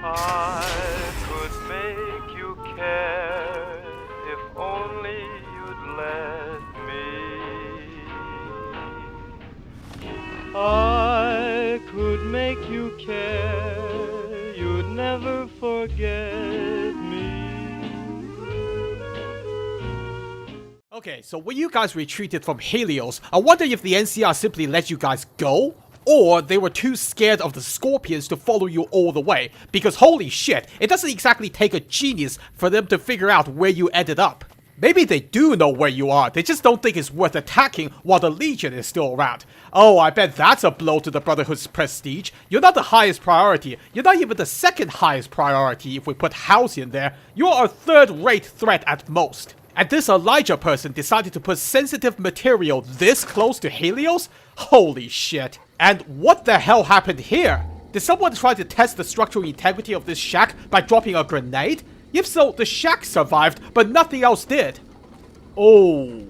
I could make you care if only you'd let me. I could make you care, you'd never forget me. Okay, so when you guys retreated from Helios, I wonder if the NCR simply let you guys go? Or they were too scared of the Scorpions to follow you all the way, because holy shit, it doesn't exactly take a genius for them to figure out where you ended up. Maybe they do know where you are, they just don't think it's worth attacking while the Legion is still around. Oh, I bet that's a blow to the Brotherhood's prestige. You're not the highest priority, you're not even the second highest priority if we put House in there. You're a third-rate threat at most. And this Elijah person decided to put sensitive material this close to Helios? Holy shit. And what the hell happened here? Did someone try to test the structural integrity of this shack by dropping a grenade? If so, the shack survived, but nothing else did. Oh.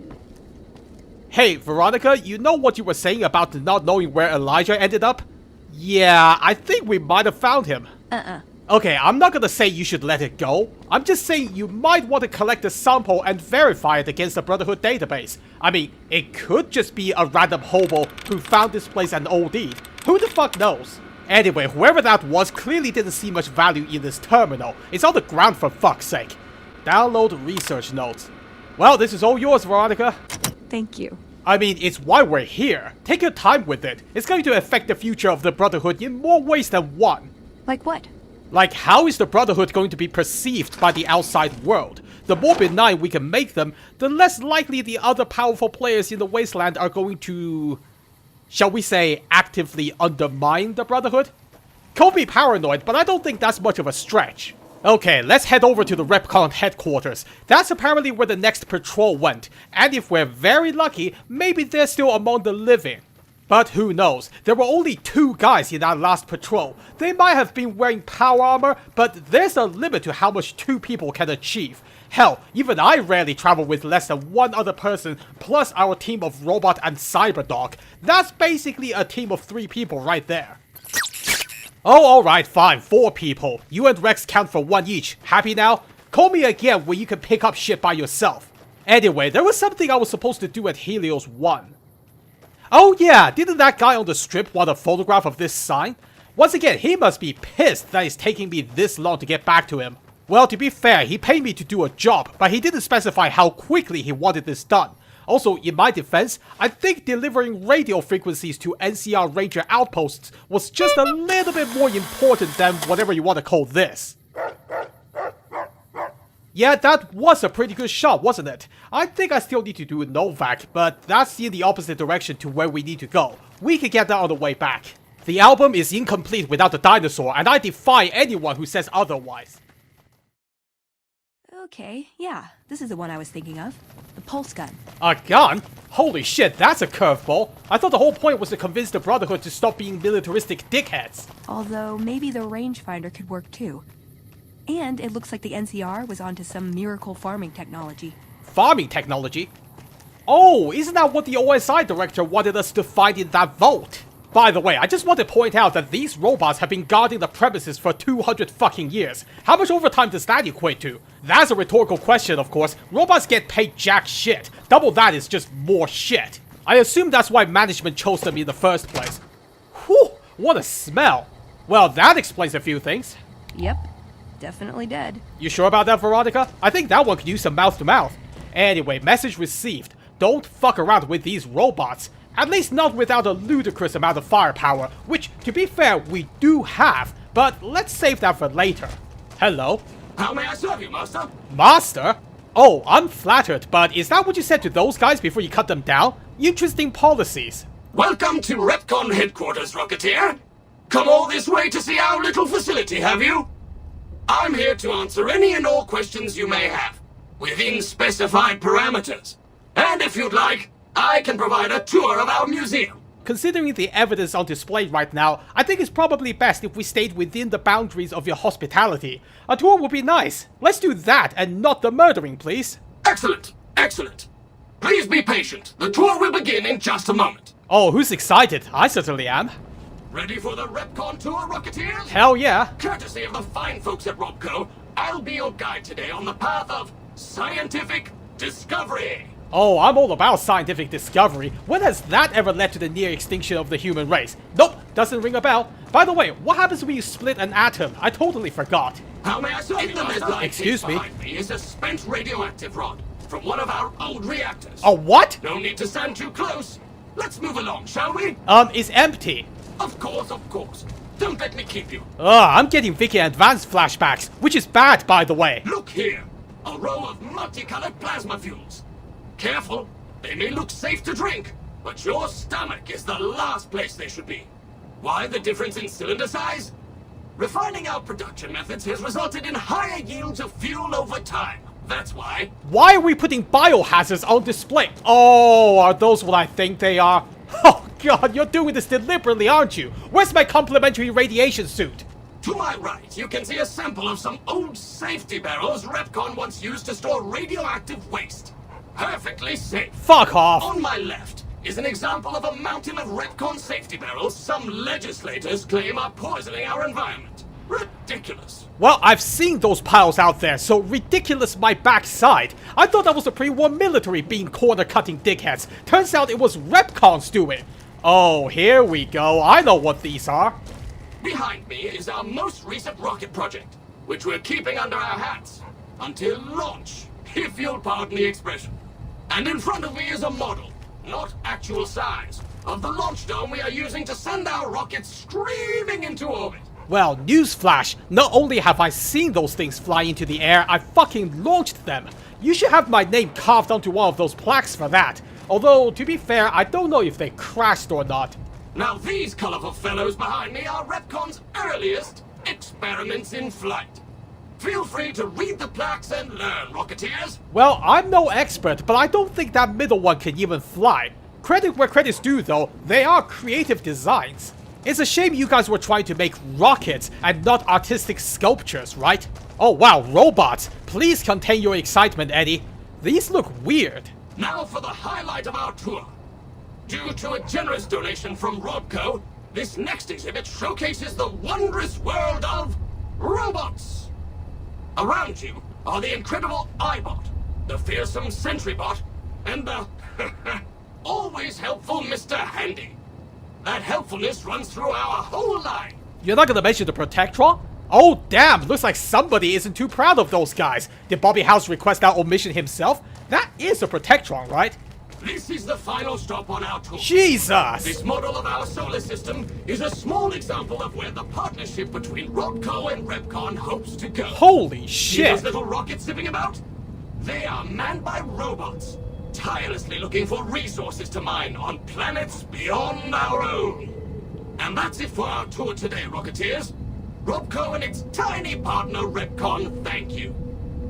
Hey, Veronica, you know what you were saying about not knowing where Elijah ended up? Yeah, I think we might have found him. Okay, I'm not gonna say you should let it go. I'm just saying you might want to collect a sample and verify it against the Brotherhood database. I mean, it could just be a random hobo who found this place and OD'd. Who the fuck knows? Anyway, whoever that was clearly didn't see much value in this terminal. It's on the ground for fuck's sake. Download research notes. Well, this is all yours, Veronica. Thank you. I mean, it's why we're here. Take your time with it. It's going to affect the future of the Brotherhood in more ways than one. Like what? Like, how is the Brotherhood going to be perceived by the outside world? The more benign we can make them, the less likely the other powerful players in the Wasteland are going to, shall we say, actively undermine the Brotherhood? Call me paranoid, but I don't think that's much of a stretch. Okay, let's head over to the Repconn headquarters. That's apparently where the next patrol went, and if we're very lucky, maybe they're still among the living. But who knows, there were only 2 guys in that last patrol. They might have been wearing power armor, but there's a limit to how much 2 people can achieve. Hell, even I rarely travel with less than 1 other person, plus our team of Robot and Cyberdog. That's basically a team of 3 people right there. Oh, alright, fine, 4 people. You and Rex count for 1 each. Happy now? Call me again when you can pick up shit by yourself. Anyway, there was something I was supposed to do at Helios 1. Oh yeah, didn't that guy on the strip want a photograph of this sign? Once again, he must be pissed that it's taking me this long to get back to him. Well, to be fair, he paid me to do a job, but he didn't specify how quickly he wanted this done. Also, in my defense, I think delivering radio frequencies to NCR Ranger outposts was just a little bit more important than whatever you want to call this. Yeah, that was a pretty good shot, wasn't it? I think I still need to do Novak, but that's in the opposite direction to where we need to go. We can get that on the way back. The album is incomplete without the dinosaur, and I defy anyone who says otherwise. Okay, yeah, this is the one I was thinking of. The pulse gun. A gun? Holy shit, that's a curveball. I thought the whole point was to convince the Brotherhood to stop being militaristic dickheads. Although, maybe the rangefinder could work too. And it looks like the NCR was onto some miracle farming technology. Farming technology? Oh, isn't that what the OSI director wanted us to find in that vault? By the way, I just want to point out that these robots have been guarding the premises for 200 fucking years. How much overtime does that equate to? That's a rhetorical question, of course. Robots get paid jack shit. Double that is just more shit. I assume that's why management chose them in the first place. Whew, what a smell. Well, that explains a few things. Yep, definitely dead. You sure about that, Veronica? I think that one could use some mouth-to-mouth. Anyway, message received. Don't fuck around with these robots. At least not without a ludicrous amount of firepower, which, to be fair, we do have, but let's save that for later. Hello? How may I serve you, Master? Master? Oh, I'm flattered, but is that what you said to those guys before you cut them down? Interesting policies. Welcome to Repconn headquarters, Rocketeer. Come all this way to see our little facility, have you? I'm here to answer any and all questions you may have, within specified parameters. And if you'd like, I can provide a tour of our museum. Considering the evidence on display right now, I think it's probably best if we stayed within the boundaries of your hospitality. A tour would be nice. Let's do that and not the murdering, please. Excellent, excellent. Please be patient. The tour will begin in just a moment. Oh, who's excited? I certainly am. Ready for the Repconn tour, Rocketeers? Hell yeah. Courtesy of the fine folks at Robco, I'll be your guide today on the path of scientific discovery. Oh, I'm all about scientific discovery. When has that ever led to the near extinction of the human race? Nope, doesn't ring a bell. By the way, what happens when you split an atom? I totally forgot. How may I serve you, Master? Excuse me? Behind me is a spent radioactive rod from one of our old reactors. A what? No need to stand too close. Let's move along, shall we? It's empty. Of course, of course. Don't let me keep you. I'm getting Vicky Advanced flashbacks, which is bad, by the way. Look here. A row of multicolored plasma fuels. Careful. They may look safe to drink, but your stomach is the last place they should be. Why the difference in cylinder size? Refining our production methods has resulted in higher yields of fuel over time. That's why. Why are we putting biohazards on display? Oh, are those what I think they are? Oh god, you're doing this deliberately, aren't you? Where's my complimentary radiation suit? To my right, you can see a sample of some old safety barrels Repconn once used to store radioactive waste. Perfectly safe. Fuck off. On my left is an example of a mountain of Repconn safety barrels some legislators claim are poisoning our environment. Ridiculous. Well, I've seen those piles out there, so ridiculous my backside. I thought that was the pre-war military being corner-cutting dickheads. Turns out it was Repconn's doing. Oh, here we go. I know what these are. Behind me is our most recent rocket project, which we're keeping under our hats until launch, if you'll pardon the expression. And in front of me is a model, not actual size, of the launch dome we are using to send our rockets screaming into orbit. Well, newsflash, not only have I seen those things fly into the air, I fucking launched them. You should have my name carved onto one of those plaques for that. Although, to be fair, I don't know if they crashed or not. Now these colorful fellows behind me are Repconn's earliest experiments in flight. Feel free to read the plaques and learn, Rocketeers. Well, I'm no expert, but I don't think that middle one can even fly. Credit where credit's due though, they are creative designs. It's a shame you guys were trying to make rockets and not artistic sculptures, right? Oh wow, robots! Please contain your excitement, Eddie. These look weird. Now for the highlight of our tour. Due to a generous donation from Robco, this next exhibit showcases the wondrous world of robots. Around you are the incredible iBot, the fearsome SentryBot, and the always helpful Mr. Handy. That helpfulness runs through our whole line. You're not gonna mention the Protectron? Oh damn, looks like somebody isn't too proud of those guys. Did Bobby House request that omission himself? That is a Protectron, right? This is the final stop on our tour. Jesus! This model of our solar system is a small example of where the partnership between Robco and Repconn hopes to go. Holy See shit! those little rockets zipping about? They are manned by robots, tirelessly looking for resources to mine on planets beyond our own. And that's it for our tour today, Rocketeers. Robco and its tiny partner Repconn thank you.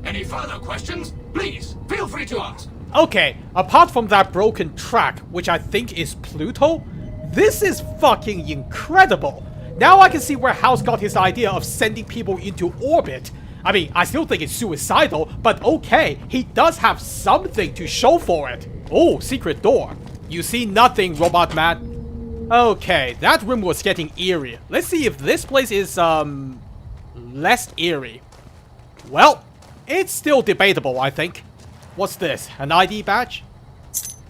Any further questions? Please, feel free to ask. Okay, apart from that broken track, which I think is Pluto, this is fucking incredible. Now I can see where House got his idea of sending people into orbit. I mean, I still think it's suicidal, but okay, he does have something to show for it. Oh, secret door. You see nothing, Robot Man. Okay, that room was getting eerie. Let's see if this place is, less eerie. Well, it's still debatable, I think. What's this? An ID badge?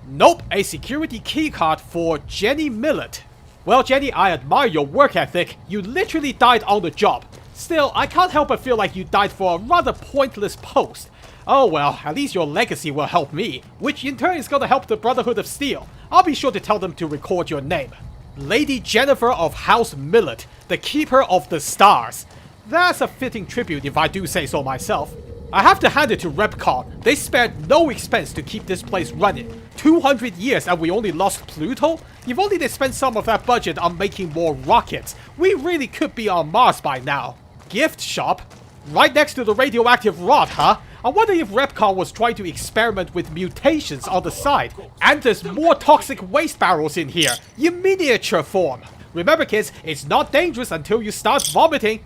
Nope, a security keycard for Jenny Millett. Well, Jenny, I admire your work ethic. You literally died on the job. Still, I can't help but feel like you died for a rather pointless post. Oh well, at least your legacy will help me, which in turn is gonna help the Brotherhood of Steel. I'll be sure to tell them to record your name. Lady Jennifer of House Millett, the Keeper of the Stars. That's a fitting tribute if I do say so myself. I have to hand it to Repconn. They spared no expense to keep this place running. 200 years and we only lost Pluto? If only they spent some of that budget on making more rockets. We really could be on Mars by now. Gift shop? Right next to the radioactive rod, huh? I wonder if Repconn was trying to experiment with mutations on the side. And there's more toxic waste barrels in here, in miniature form. Remember kids, it's not dangerous until you start vomiting.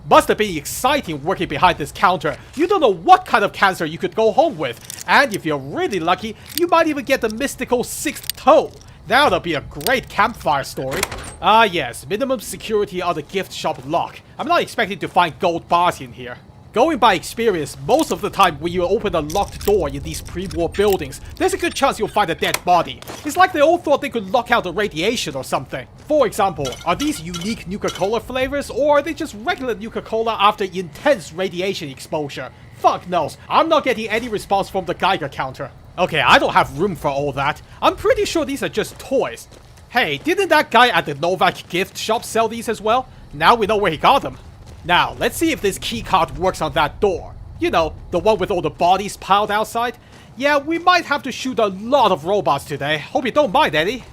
Must have been exciting working behind this counter. You don't know what kind of cancer you could go home with. And if you're really lucky, you might even get the mystical sixth toe. That'll be a great campfire story. Ah yes, minimum security on the gift shop lock. I'm not expecting to find gold bars in here. Going by experience, most of the time when you open a locked door in these pre-war buildings, there's a good chance you'll find a dead body. It's like they all thought they could lock out the radiation or something. For example, are these unique Nuka-Cola flavors, or are they just regular Nuka-Cola after intense radiation exposure? Fuck knows, I'm not getting any response from the Geiger counter. Okay, I don't have room for all that. I'm pretty sure these are just toys. Hey, didn't that guy at the Novak gift shop sell these as well? Now we know where he got them. Now, let's see if this keycard works on that door. You know, the one with all the bodies piled outside. Yeah, we might have to shoot a lot of robots today. Hope you don't mind, Eddie.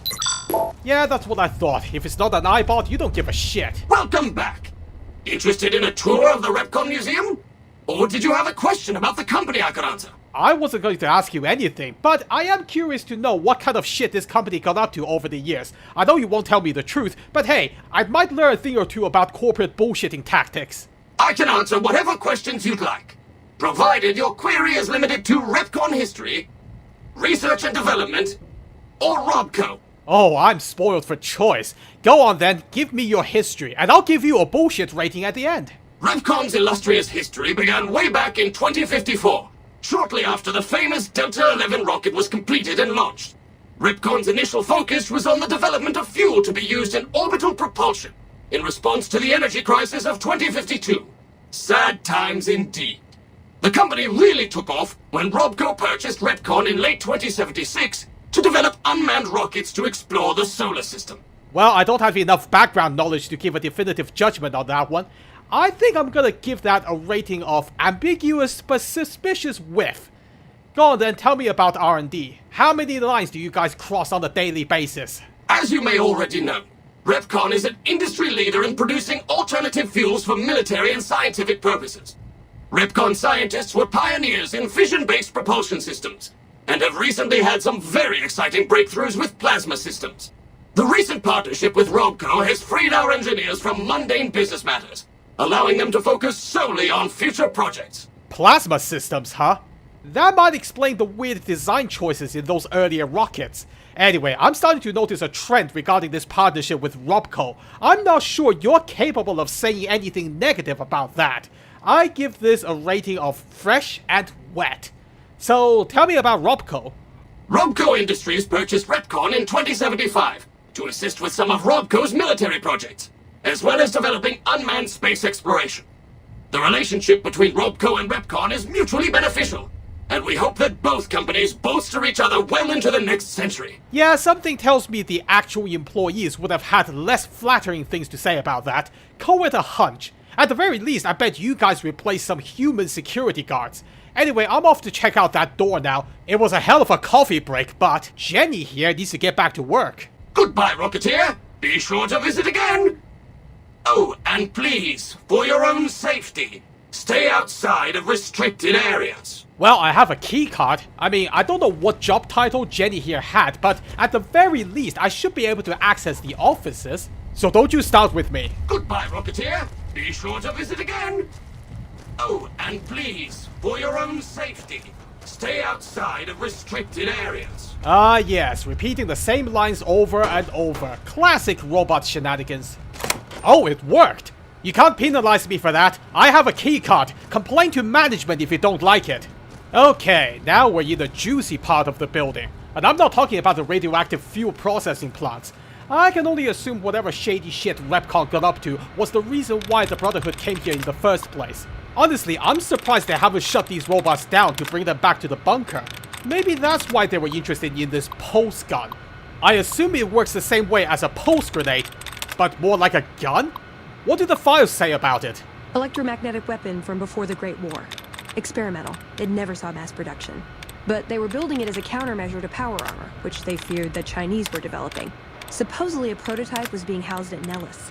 Yeah, that's what I thought. If it's not an eyebot, you don't give a shit. Welcome back! Interested in a tour of the Repconn Museum? Or did you have a question about the company I could answer? I wasn't going to ask you anything, but I am curious to know what kind of shit this company got up to over the years. I know you won't tell me the truth, but hey, I might learn a thing or two about corporate bullshitting tactics. I can answer whatever questions you'd like, provided your query is limited to Repconn history, research and development, or Robco. Oh, I'm spoiled for choice. Go on then, give me your history, and I'll give you a bullshit rating at the end. Repconn's illustrious history began way back in 2054, shortly after the famous Delta 11 rocket was completed and launched. Repconn's initial focus was on the development of fuel to be used in orbital propulsion, in response to the energy crisis of 2052. Sad times indeed. The company really took off when Robco purchased Repconn in late 2076 to develop unmanned rockets to explore the solar system. Well, I don't have enough background knowledge to give a definitive judgment on that one. I think I'm gonna give that a rating of ambiguous but suspicious whiff. Go on then, tell me about R&D. How many lines do you guys cross on a daily basis? As you may already know, Repconn is an industry leader in producing alternative fuels for military and scientific purposes. Repconn scientists were pioneers in fission-based propulsion systems, and have recently had some very exciting breakthroughs with plasma systems. The recent partnership with Robco has freed our engineers from mundane business matters, allowing them to focus solely on future projects. Plasma systems, huh? That might explain the weird design choices in those earlier rockets. Anyway, I'm starting to notice a trend regarding this partnership with Robco. I'm not sure you're capable of saying anything negative about that. I give this a rating of fresh and wet. So, tell me about Robco. Robco Industries purchased Repconn in 2075 to assist with some of Robco's military projects, as well as developing unmanned space exploration. The relationship between Robco and Repconn is mutually beneficial, and we hope that both companies bolster each other well into the next century. Yeah, something tells me the actual employees would have had less flattering things to say about that. Call it a hunch. At the very least, I bet you guys replaced some human security guards. Anyway, I'm off to check out that door now. It was a hell of a coffee break, but Jenny here needs to get back to work. Goodbye, Rocketeer. Be sure to visit again. Oh, and please, for your own safety, stay outside of restricted areas. Well, I have a keycard. I mean, I don't know what job title Jenny here had, but at the very least, I should be able to access the offices. So don't you start with me. Goodbye, Rocketeer. Be sure to visit again. Oh, and please, for your own safety, stay outside of restricted areas. Ah, yes, repeating the same lines over and over. Classic robot shenanigans. Oh, it worked! You can't penalize me for that. I have a keycard. Complain to management if you don't like it. Okay, now we're in the juicy part of the building. And I'm not talking about the radioactive fuel processing plants. I can only assume whatever shady shit Repconn got up to was the reason why the Brotherhood came here in the first place. Honestly, I'm surprised they haven't shut these robots down to bring them back to the bunker. Maybe that's why they were interested in this pulse gun. I assume it works the same way as a pulse grenade, but more like a gun? What do the files say about it? Electromagnetic weapon from before the Great War. Experimental. It never saw mass production. But they were building it as a countermeasure to power armor, which they feared the Chinese were developing. Supposedly a prototype was being housed at Nellis.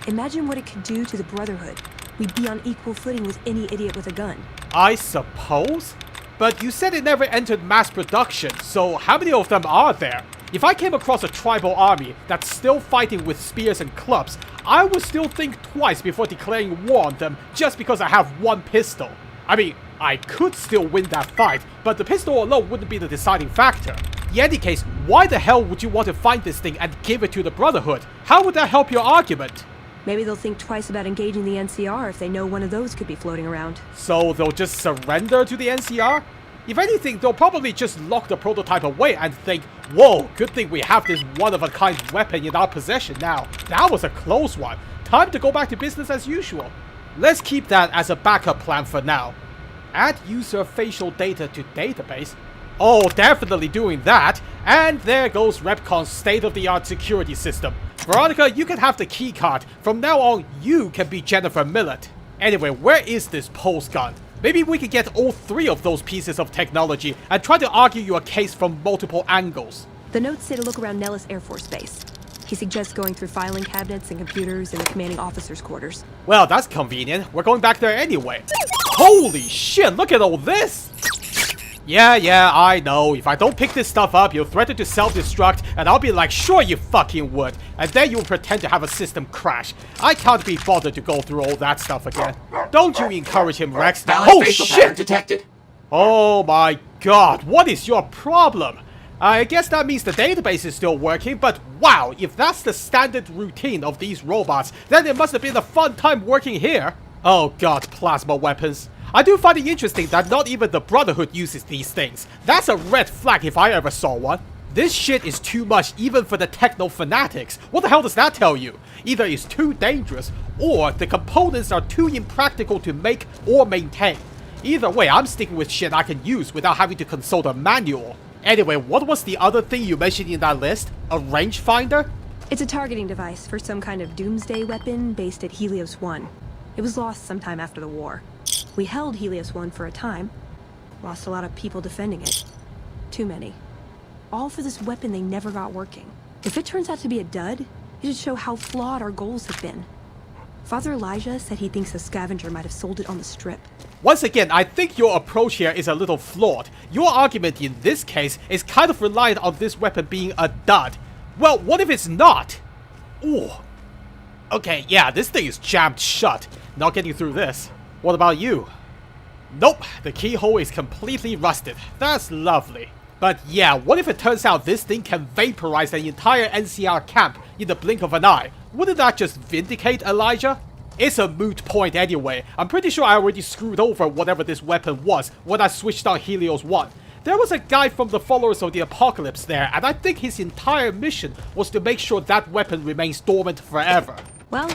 Imagine what it could do to the Brotherhood. We'd be on equal footing with any idiot with a gun. I suppose? But you said it never entered mass production, so how many of them are there? If I came across a tribal army that's still fighting with spears and clubs, I would still think twice before declaring war on them just because I have one pistol. I mean, I could still win that fight, but the pistol alone wouldn't be the deciding factor. In any case, why the hell would you want to find this thing and give it to the Brotherhood? How would that help your argument? Maybe they'll think twice about engaging the NCR if they know one of those could be floating around. So they'll just surrender to the NCR? If anything, they'll probably just lock the prototype away and think, whoa, good thing we have this one-of-a-kind weapon in our possession now. That was a close one. Time to go back to business as usual. Let's keep that as a backup plan for now. Add user facial data to database. Oh, definitely doing that. And there goes Repconn's state-of-the-art security system. Veronica, you can have the keycard. From now on, you can be Jennifer Millett. Anyway, where is this pulse gun? Maybe we could get all 3 of those pieces of technology and try to argue your case from multiple angles. The notes say to look around Nellis Air Force Base. He suggests going through filing cabinets and computers in the commanding officer's quarters. Well, that's convenient. We're going back there anyway. Holy shit, look at all this! Yeah, I know. If I don't pick this stuff up, you'll threaten to self-destruct, and I'll be like, sure you fucking would. And then you'll pretend to have a system crash. I can't be bothered to go through all that stuff again. Don't you encourage him, Rex. Oh shit! Detected. Oh my god, what is your problem? I guess that means the database is still working, but wow, if that's the standard routine of these robots, then it must have been a fun time working here. Oh god, plasma weapons. I do find it interesting that not even the Brotherhood uses these things. That's a red flag if I ever saw one. This shit is too much even for the techno fanatics. What the hell does that tell you? Either it's too dangerous, or the components are too impractical to make or maintain. Either way, I'm sticking with shit I can use without having to consult a manual. Anyway, what was the other thing you mentioned in that list? A rangefinder? It's a targeting device for some kind of doomsday weapon based at Helios 1. It was lost sometime after the war. We held Helios 1 for a time. Lost a lot of people defending it. Too many. All for this weapon they never got working. If it turns out to be a dud, it should show how flawed our goals have been. Father Elijah said he thinks a scavenger might have sold it on the strip. Once again, I think your approach here is a little flawed. Your argument in this case is kind of reliant on this weapon being a dud. Well, what if it's not? Ooh. Okay, yeah, this thing is jammed shut. Not getting through this. What about you? Nope, the keyhole is completely rusted. That's lovely. But yeah, what if it turns out this thing can vaporize the entire NCR camp in the blink of an eye? Wouldn't that just vindicate Elijah? It's a moot point anyway. I'm pretty sure I already screwed over whatever this weapon was when I switched on Helios 1. There was a guy from the Followers of the Apocalypse there, and I think his entire mission was to make sure that weapon remains dormant forever. Well,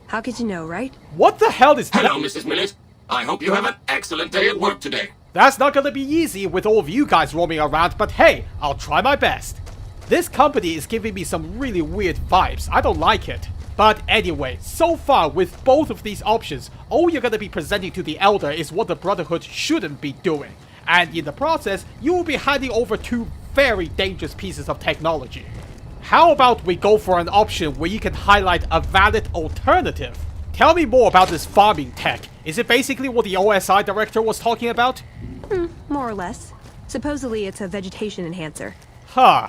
how could you know, right? What the hell is that? Hello, Mrs. Millett. I hope you have an excellent day at work today. That's not gonna be easy with all of you guys roaming around, but hey, I'll try my best. This company is giving me some really weird vibes. I don't like it. But anyway, so far with both of these options, all you're gonna be presenting to the Elder is what the Brotherhood shouldn't be doing. And in the process, you will be handing over 2 very dangerous pieces of technology. How about we go for an option where you can highlight a valid alternative? Tell me more about this farming tech. Is it basically what the OSI director was talking about? More or less. Supposedly it's a vegetation enhancer. Huh.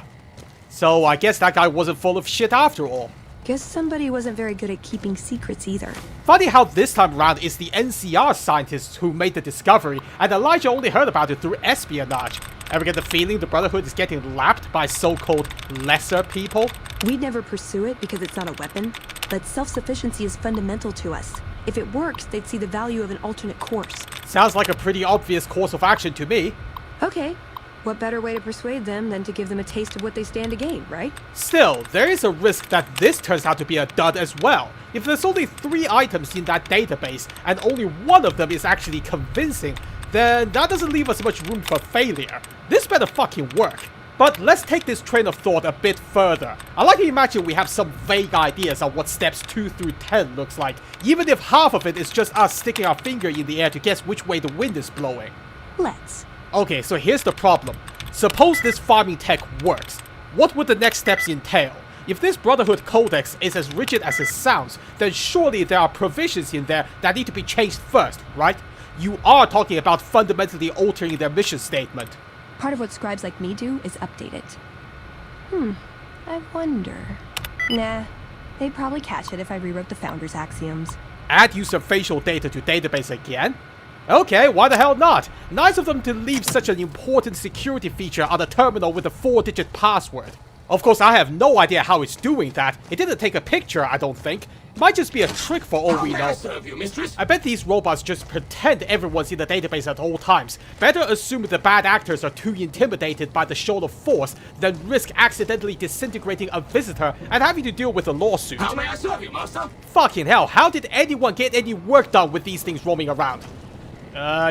So I guess that guy wasn't full of shit after all. Guess somebody wasn't very good at keeping secrets either. Funny how this time around it's the NCR scientists who made the discovery, and Elijah only heard about it through espionage. Ever get the feeling the Brotherhood is getting lapped by so-called lesser people? We'd never pursue it because it's not a weapon, but self-sufficiency is fundamental to us. If it works, they'd see the value of an alternate course. Sounds like a pretty obvious course of action to me. Okay. What better way to persuade them than to give them a taste of what they stand to gain, right? Still, there is a risk that this turns out to be a dud as well. If there's only 3 items in that database, and only one of them is actually convincing, then that doesn't leave us much room for failure. This better fucking work. But let's take this train of thought a bit further. I like to imagine we have some vague ideas on what steps 2 through 10 looks like, even if half of it is just us sticking our finger in the air to guess which way the wind is blowing. Let's. Okay, so here's the problem. Suppose this farming tech works. What would the next steps entail? If this Brotherhood Codex is as rigid as it sounds, then surely there are provisions in there that need to be changed first, right? You are talking about fundamentally altering their mission statement. Part of what scribes like me do is update it. I wonder. Nah, they'd probably catch it if I rewrote the Founder's axioms. Add user facial data to database again? Okay, why the hell not? Nice of them to leave such an important security feature on the terminal with a 4-digit password. Of course, I have no idea how it's doing that. It didn't take a picture, I don't think. It might just be a trick for all we know. I bet these robots just pretend everyone's in the database at all times. Better assume the bad actors are too intimidated by the show of force than risk accidentally disintegrating a visitor and having to deal with a lawsuit. How may I serve you, master? Fucking hell, how did anyone get any work done with these things roaming around?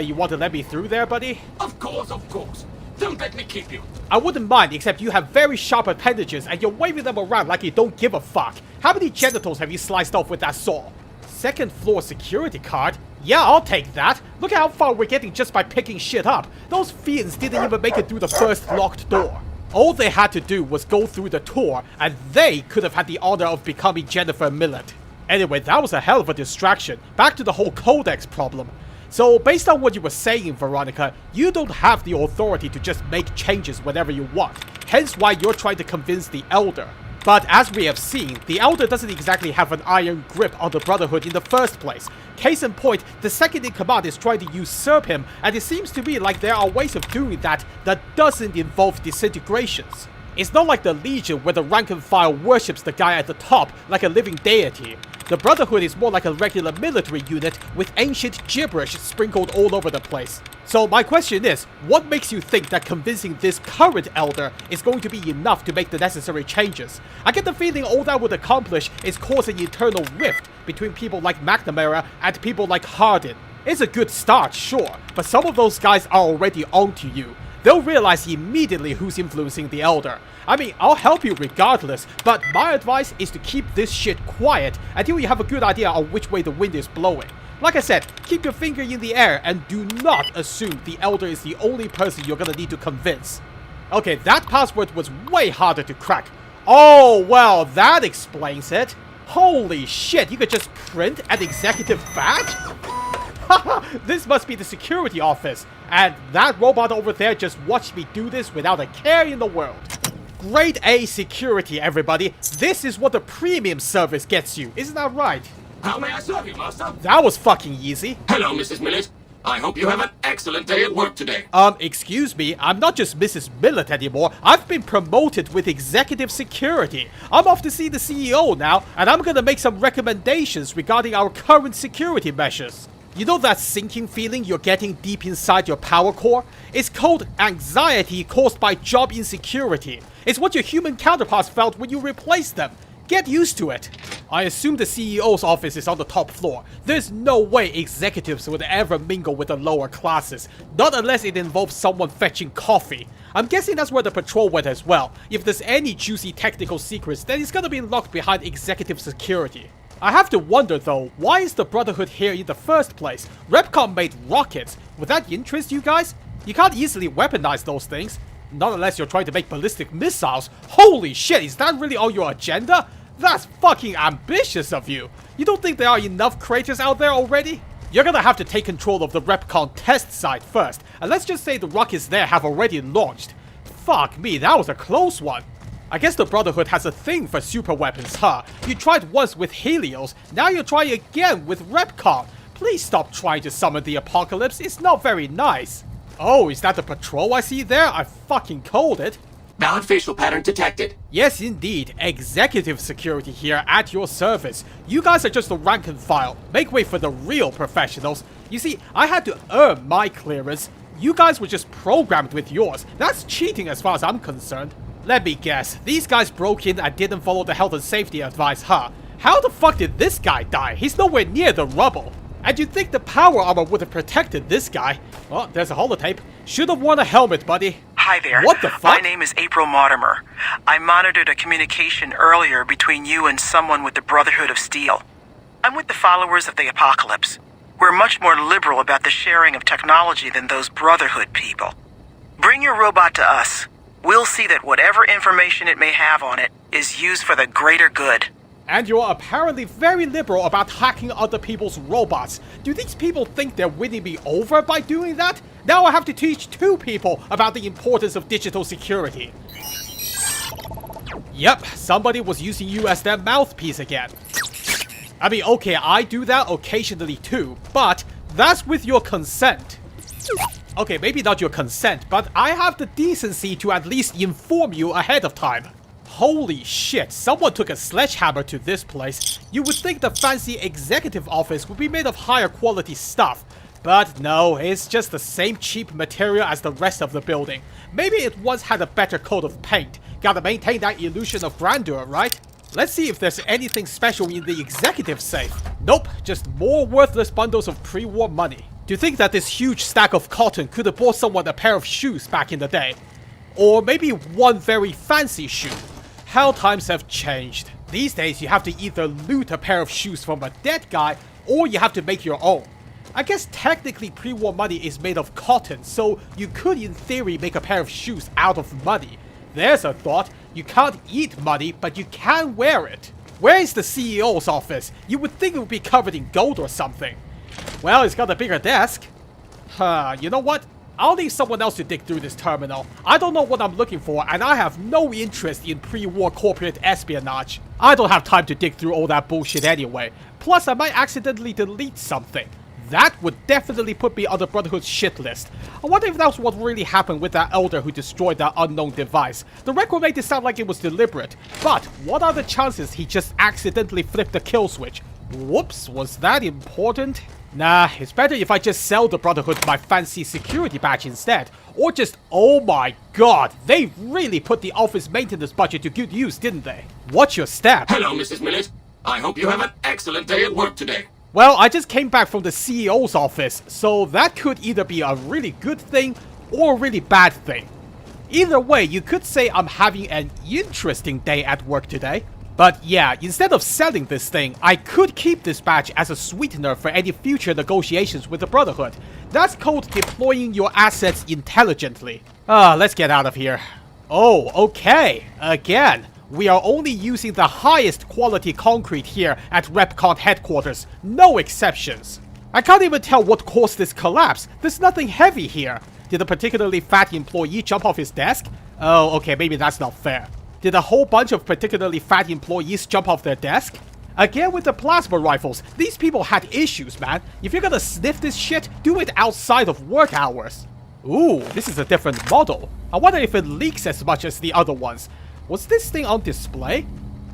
You want to let me through there, buddy? Of course, of course. Don't let me keep you. I wouldn't mind, except you have very sharp appendages and you're waving them around like you don't give a fuck. How many genitals have you sliced off with that saw? Second floor security card? Yeah, I'll take that. Look at how far we're getting just by picking shit up. Those fiends didn't even make it through the first locked door. All they had to do was go through the tour, and they could have had the honor of becoming Jennifer Millet. Anyway, that was a hell of a distraction. Back to the whole codex problem. So, based on what you were saying, Veronica, you don't have the authority to just make changes whenever you want. Hence why you're trying to convince the Elder. But as we have seen, the Elder doesn't exactly have an iron grip on the Brotherhood in the first place. Case in point, the second in command is trying to usurp him, and it seems to me like there are ways of doing that that doesn't involve disintegrations. It's not like the Legion where the rank and file worships the guy at the top like a living deity. The Brotherhood is more like a regular military unit with ancient gibberish sprinkled all over the place. So my question is, what makes you think that convincing this current Elder is going to be enough to make the necessary changes? I get the feeling all that would accomplish is cause an internal rift between people like McNamara and people like Hardin. It's a good start, sure, but some of those guys are already onto you. They'll realize immediately who's influencing the Elder. I mean, I'll help you regardless, but my advice is to keep this shit quiet until you have a good idea on which way the wind is blowing. Like I said, keep your finger in the air and do not assume the Elder is the only person you're gonna need to convince. Okay, that password was way harder to crack. Oh, well, that explains it. Holy shit, you could just print an executive badge? This must be the security office, and that robot over there just watched me do this without a care in the world. Grade A security, everybody. This is what the premium service gets you, isn't that right? How may I serve you, master? That was fucking easy. Hello, Mrs. Millet. I hope you have an excellent day at work today. Excuse me, I'm not just Mrs. Millet anymore. I've been promoted with executive security. I'm off to see the CEO now, and I'm gonna make some recommendations regarding our current security measures. You know that sinking feeling you're getting deep inside your power core? It's called anxiety caused by job insecurity. It's what your human counterparts felt when you replaced them. Get used to it. I assume the CEO's office is on the top floor. There's no way executives would ever mingle with the lower classes, not unless it involves someone fetching coffee. I'm guessing that's where the patrol went as well. If there's any juicy technical secrets, then it's gonna be locked behind executive security. I have to wonder though, why is the Brotherhood here in the first place? Repconn made rockets. Would that interest you guys? You can't easily weaponize those things. Not unless you're trying to make ballistic missiles. Holy shit, is that really on your agenda? That's fucking ambitious of you. You don't think there are enough craters out there already? You're gonna have to take control of the Repconn test site first. And let's just say the rockets there have already launched. Fuck me, that was a close one. I guess the Brotherhood has a thing for super weapons, huh? You tried once with Helios, now you're trying again with Repconn. Please stop trying to summon the apocalypse, it's not very nice. Oh, is that the patrol I see there? I fucking called it. Valid facial pattern detected. Yes, indeed. Executive security here at your service. You guys are just the rank and file. Make way for the real professionals. You see, I had to earn my clearance. You guys were just programmed with yours. That's cheating as far as I'm concerned. Let me guess, these guys broke in and didn't follow the health and safety advice, huh? How the fuck did this guy die? He's nowhere near the rubble. And you'd think the power armor would have protected this guy. Oh, there's a holotape. Should have worn a helmet, buddy. Hi there. What the fuck? My name is April Mortimer. I monitored a communication earlier between you and someone with the Brotherhood of Steel. I'm with the followers of the Apocalypse. We're much more liberal about the sharing of technology than those Brotherhood people. Bring your robot to us. We'll see that whatever information it may have on it is used for the greater good. And you're apparently very liberal about hacking other people's robots. Do these people think they're winning me over by doing that? Now I have to teach 2 people about the importance of digital security. Yep, somebody was using you as their mouthpiece again. I mean, okay, I do that occasionally too, but That's with your consent. Okay, maybe not your consent, but I have the decency to at least inform you ahead of time. Holy shit, someone took a sledgehammer to this place. You would think the fancy executive office would be made of higher quality stuff. But no, it's just the same cheap material as the rest of the building. Maybe it once had a better coat of paint. Gotta maintain that illusion of grandeur, right? Let's see if there's anything special in the executive safe. Nope, just more worthless bundles of pre-war money. To think that this huge stack of cotton could have bought someone a pair of shoes back in the day. Or maybe one very fancy shoe. How times have changed. These days you have to either loot a pair of shoes from a dead guy, or you have to make your own. I guess technically pre-war money is made of cotton, so you could in theory make a pair of shoes out of money. There's a thought. You can't eat money, but you can wear it. Where is the CEO's office? You would think it would be covered in gold or something. Well, it's got a bigger desk. You know what? I'll leave someone else to dig through this terminal. I don't know what I'm looking for, and I have no interest in pre-war corporate espionage. I don't have time to dig through all that bullshit anyway. Plus, I might accidentally delete something. That would definitely put me on the Brotherhood's shit list. I wonder if that's what really happened with that elder who destroyed that unknown device. The record made it sound like it was deliberate, but what are the chances he just accidentally flipped the kill switch? Whoops, was that important? Nah, it's better if I just sell the Brotherhood my fancy security badge instead. Or just, oh my god, they really put the office maintenance budget to good use, didn't they? Watch your step. Hello, Mrs. Millet. I hope you have an excellent day at work today. Well, I just came back from the CEO's office, so that could either be a really good thing or a really bad thing. Either way, you could say I'm having an interesting day at work today. But yeah, instead of selling this thing, I could keep this badge as a sweetener for any future negotiations with the Brotherhood. That's called deploying your assets intelligently. Let's get out of here. Oh, okay. Again, we are only using the highest quality concrete here at Repconn headquarters. No exceptions. I can't even tell what caused this collapse. There's nothing heavy here. Did a particularly fat employee jump off his desk? Oh, okay, maybe that's not fair. Did a whole bunch of particularly fat employees jump off their desk? Again with the plasma rifles, these people had issues, man. If you're gonna sniff this shit, do it outside of work hours. Ooh, this is a different model. I wonder if it leaks as much as the other ones. Was this thing on display?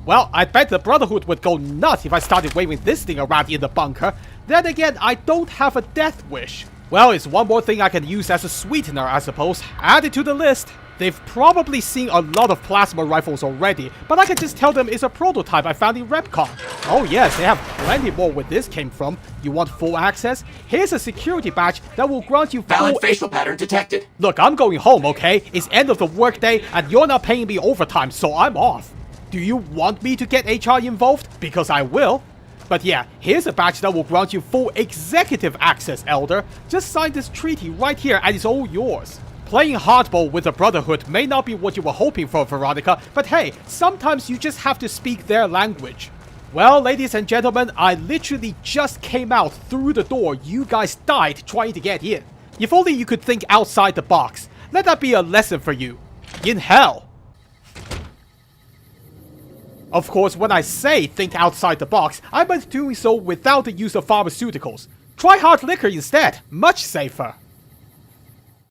Well, I bet the Brotherhood would go nuts if I started waving this thing around in the bunker. Then again, I don't have a death wish. Well, it's one more thing I can use as a sweetener, I suppose. Add it to the list. They've probably seen a lot of plasma rifles already, but I can just tell them it's a prototype I found in Repconn. Oh yes, they have plenty more where this came from. You want full access? Here's a security badge that will grant you full... Valid facial pattern detected. Look, I'm going home, okay? It's end of the workday, and you're not paying me overtime, so I'm off. Do you want me to get HR involved? Because I will. But yeah, here's a badge that will grant you full executive access, Elder. Just sign this treaty right here, and it's all yours. Playing hardball with the Brotherhood may not be what you were hoping for, Veronica, but hey, sometimes you just have to speak their language. Well, ladies and gentlemen, I literally just came out through the door you guys died trying to get in. If only you could think outside the box. Let that be a lesson for you. In hell. Of course, when I say think outside the box, I meant doing so without the use of pharmaceuticals. Try hard liquor instead, much safer.